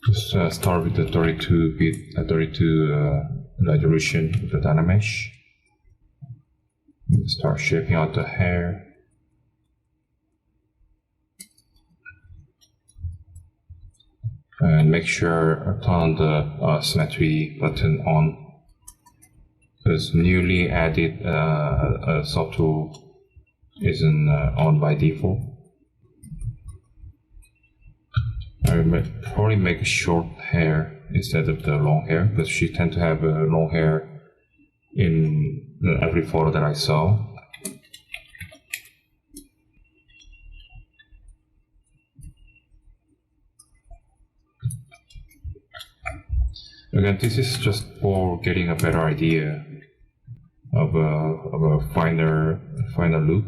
Just start with the 32 resolution of the Dynamesh. Start shaping out the hair. And make sure turn the symmetry button on. Because newly added subtool isn't on by default. I will probably make short hair instead of the long hair, because she tends to have long hair in every photo that I saw. Again, this is just for getting a better idea of a finer look.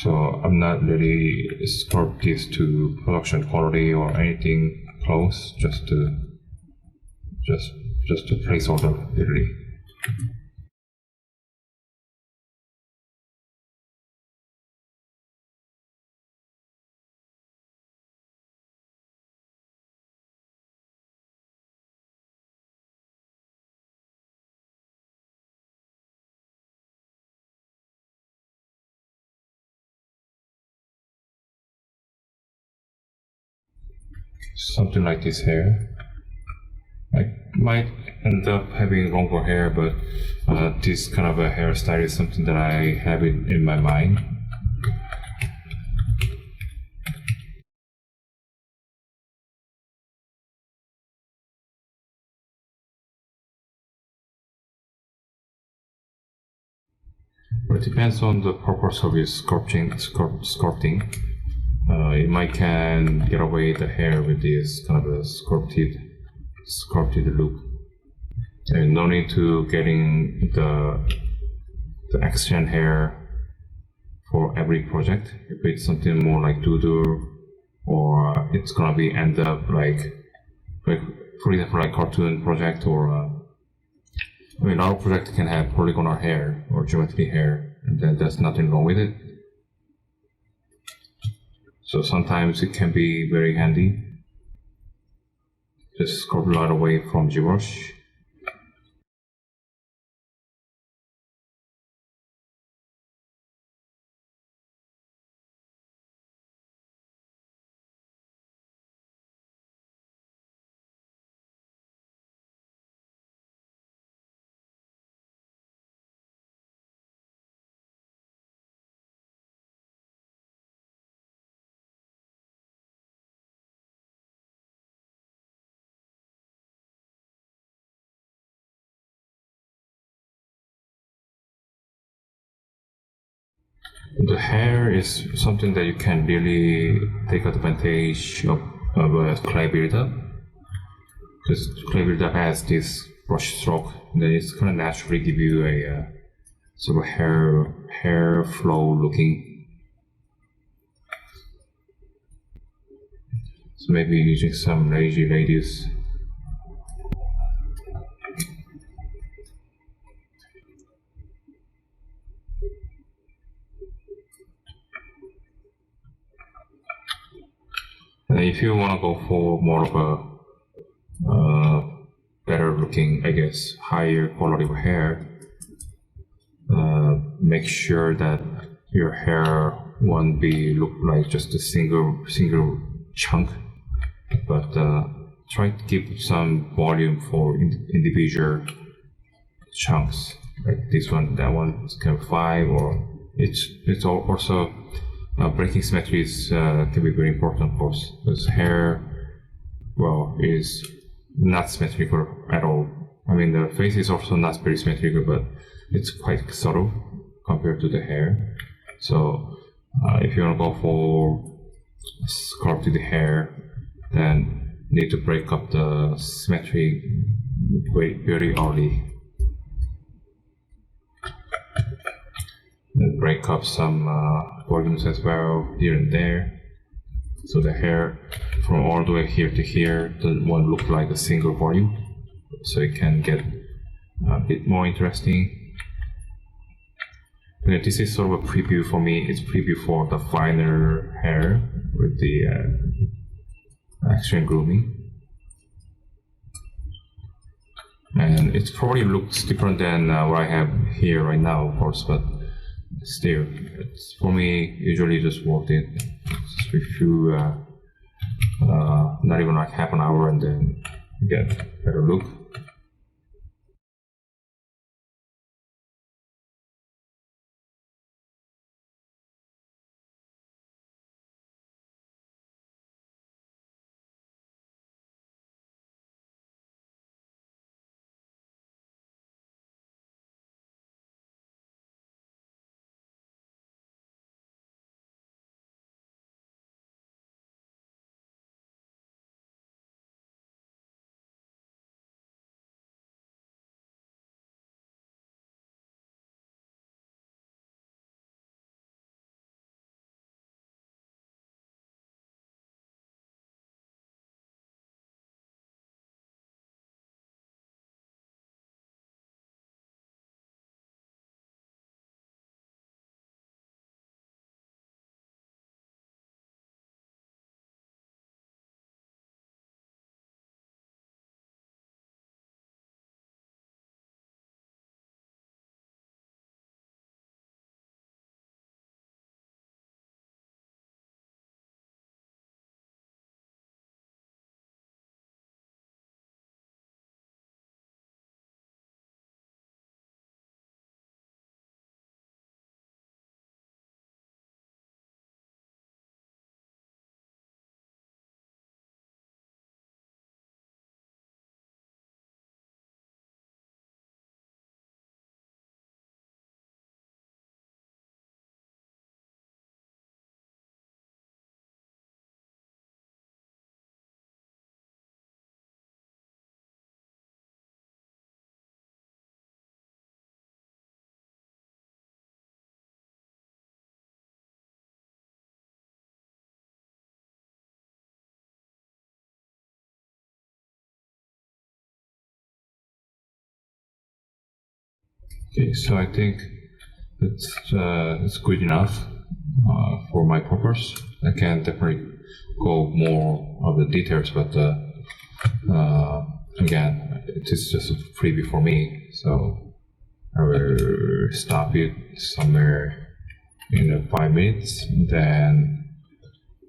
So I'm not really sculpt this to production quality or anything close, just to placeholder literally. Something like this hair. I might end up having longer hair, but this kind of a hairstyle is something that I have in my mind. But it depends on the purpose of your sculpting. You might can get away the hair with this kind of a sculpted look. And no need to getting the extend hair for every project. If it's something more like doodle, or it's gonna be end up like for example like cartoon project, or I mean our project can have polygonal hair or geometry hair, and then there's nothing wrong with it. So sometimes it can be very handy. Just sculpt a lot away from ZBrush. The hair is something that you can really take advantage of clay buildup, because clay buildup has this brush stroke that it's gonna naturally give you a sort of hair flow looking. So maybe using some lazy radius. And if you want to go for more of a better looking, I guess, higher quality of hair, make sure that your hair won't be look like just a single chunk, but try to give some volume for individual chunks, like this one, that one is kind of 5, or it's also breaking symmetries can be very important, of course, because hair, well, is not symmetrical at all. I mean, the face is also not very symmetrical, but it's quite subtle compared to the hair. So if you want to go for sculpted hair, then you need to break up the symmetry very early. And break up some volumes as well here and there, so the hair from all the way here to here doesn't want to look like a single volume, so it can get a bit more interesting. But this is sort of a preview for me. It's preview for the finer hair with the extreme grooming. And it probably looks different than what I have here right now, of course, but still, it's, for me, usually just worth it. Just a few, not even like half an hour, and then get a better look. Okay, so I think it's good enough for my purpose. I can definitely go more of the details, but again, it is just a freebie for me, so I will stop it somewhere in 5 minutes, then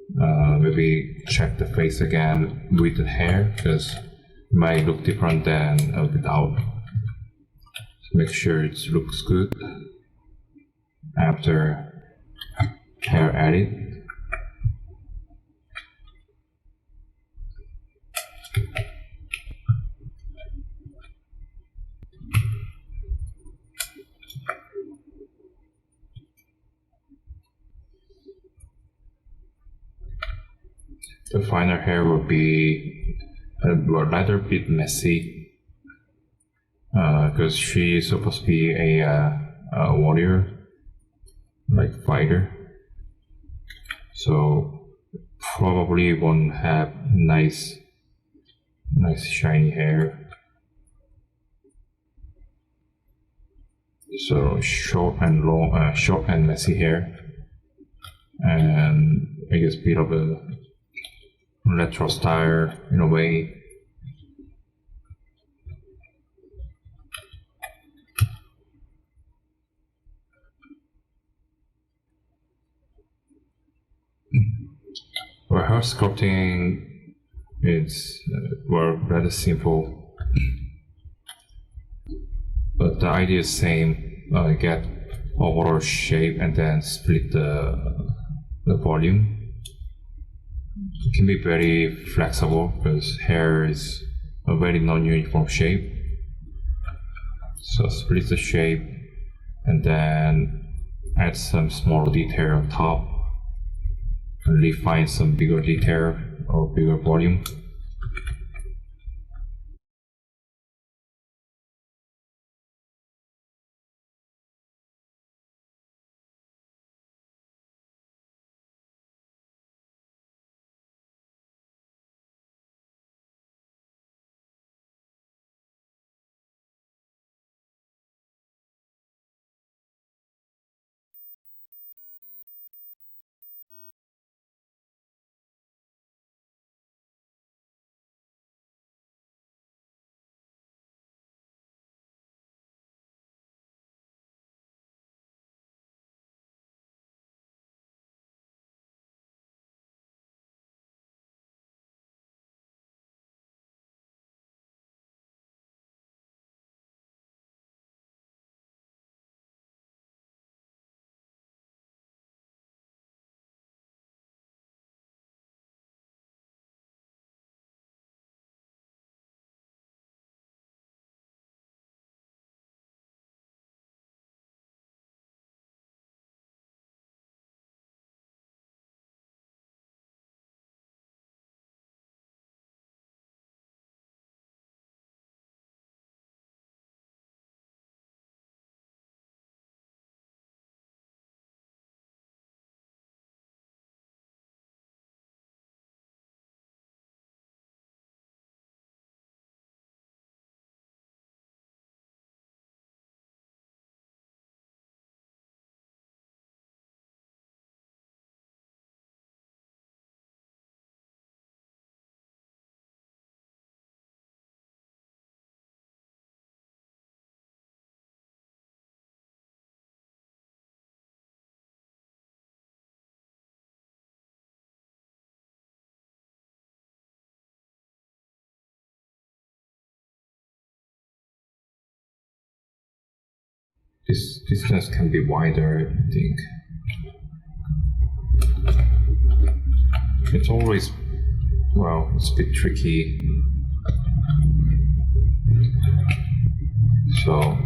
maybe check the face again with the hair, because it might look different than without. So make sure it looks good after hair edit. The final hair will be a rather bit messy because she is supposed to be a warrior, like fighter. So probably won't have nice shiny hair. So short and messy hair, and I guess bit of a retro style in a way. For hair sculpting, it's rather simple, but the idea is same. Get overall shape and then split the volume. It can be very flexible because hair is a very non-uniform shape. So split the shape and then add some small detail on top and refine some bigger detail or bigger volume. this distance can be wider, I think. It's always, well, it's a bit tricky. So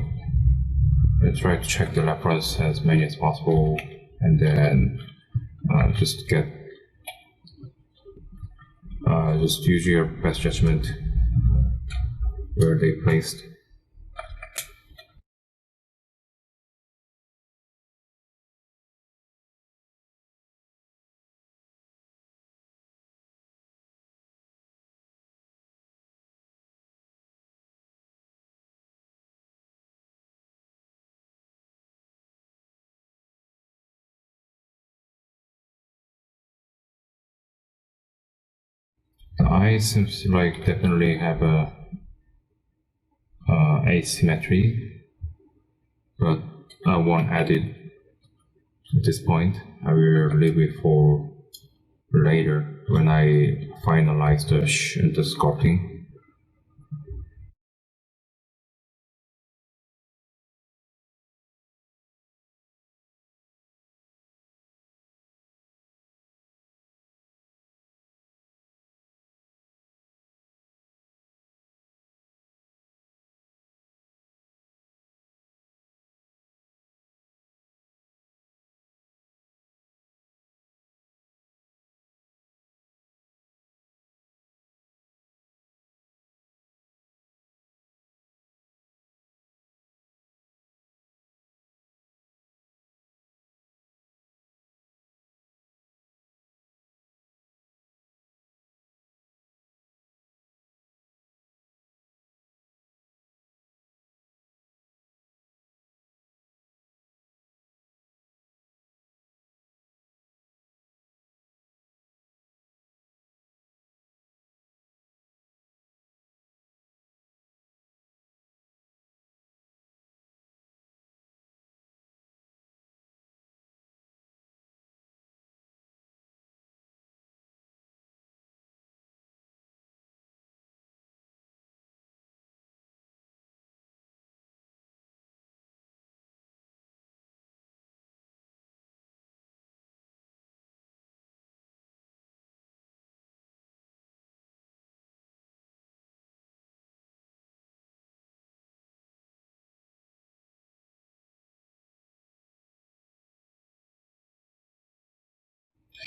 I try to check the reference as many as possible, and then just use your best judgment where they placed. The eye seems to definitely have a asymmetry, but I won't add it at this point. I will leave it for later when I finalize the sculpting.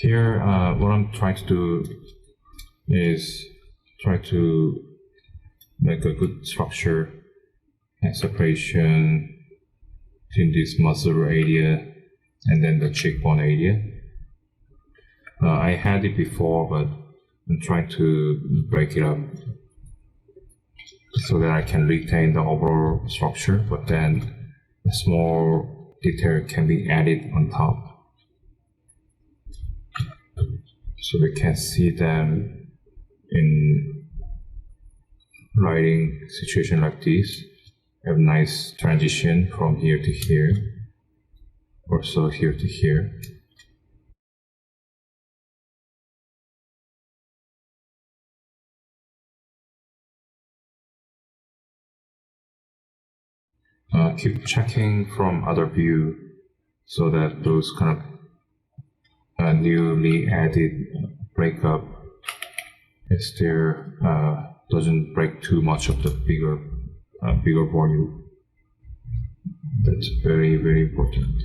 Here, what I'm trying to do is try to make a good structure and separation between this muscle area and then the cheekbone area. I had it before, but I'm trying to break it up so that I can retain the overall structure, but then a small detail can be added on top. So we can see them in writing situation like this. Have a nice transition from here to here, also here to here. Keep checking from other view so that those kind of newly added breakup is there, doesn't break too much of the bigger volume. That's very, very important.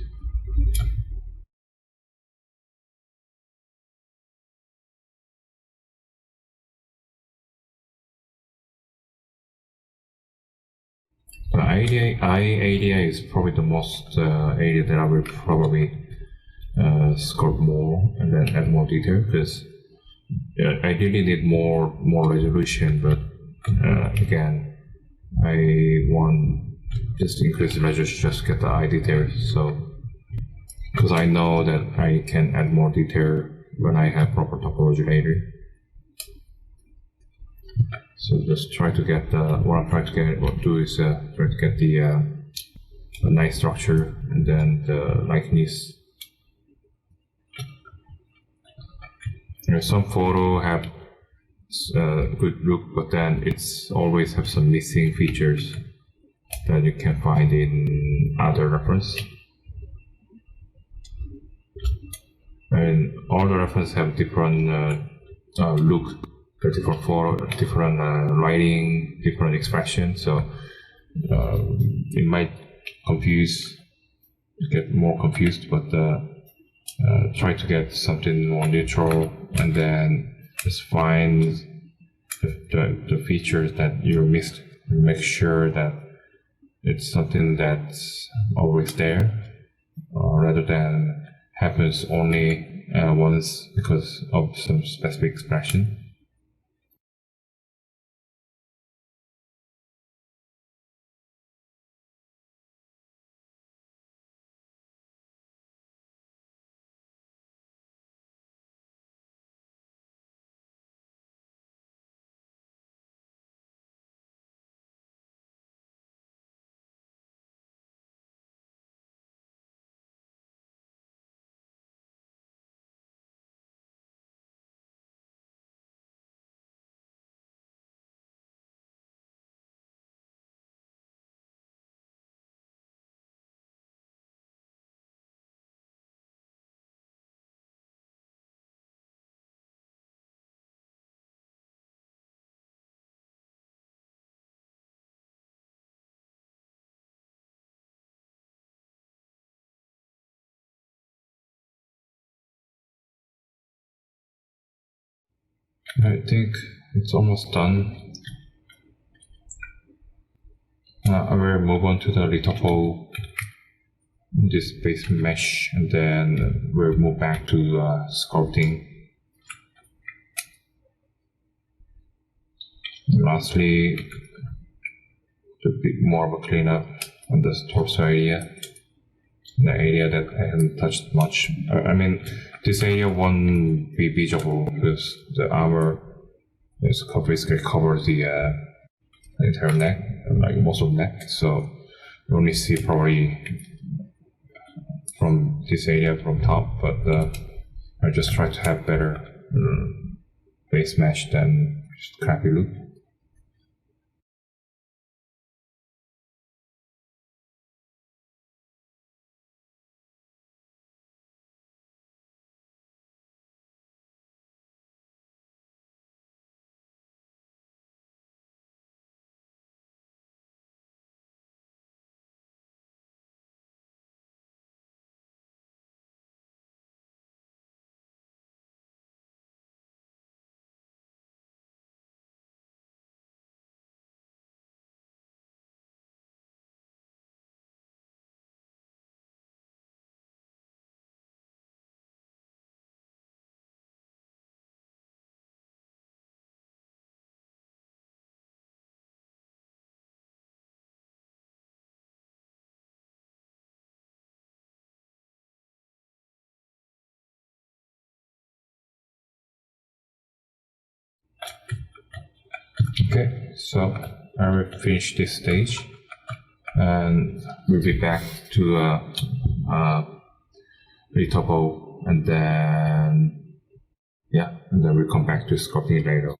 The eye area is probably the most area that I will probably sculpt more and then add more detail, because I really need more resolution, but again, I want just increase the resolution, just get the eye detail. So because I know that I can add more detail when I have proper topology later. So just try to get what I'm trying to do is try to get the nice structure and then the likeness. Some photo have good look, but then it's always have some missing features. that you can find in other reference. And all the references have different look, different photo, different lighting, different expression. So it might get more confused, but try to get something more neutral, and then just find the features that you missed. Make sure that it's something that's always there, rather than happens only once because of some specific expression. I think it's almost done. I will move on to the lithopo, this base mesh, and then we'll move back to sculpting. And lastly, a bit more of a cleanup on this torso area, the area that I haven't touched much. I mean, this area won't be visible because the armor is basically covers the entire neck, like most of the neck. So you only see probably from this area from top, but I just try to have better base mesh than just crappy look. Okay, so I will finish this stage, and we'll be back to lithopo, and then we'll come back to sculpting later.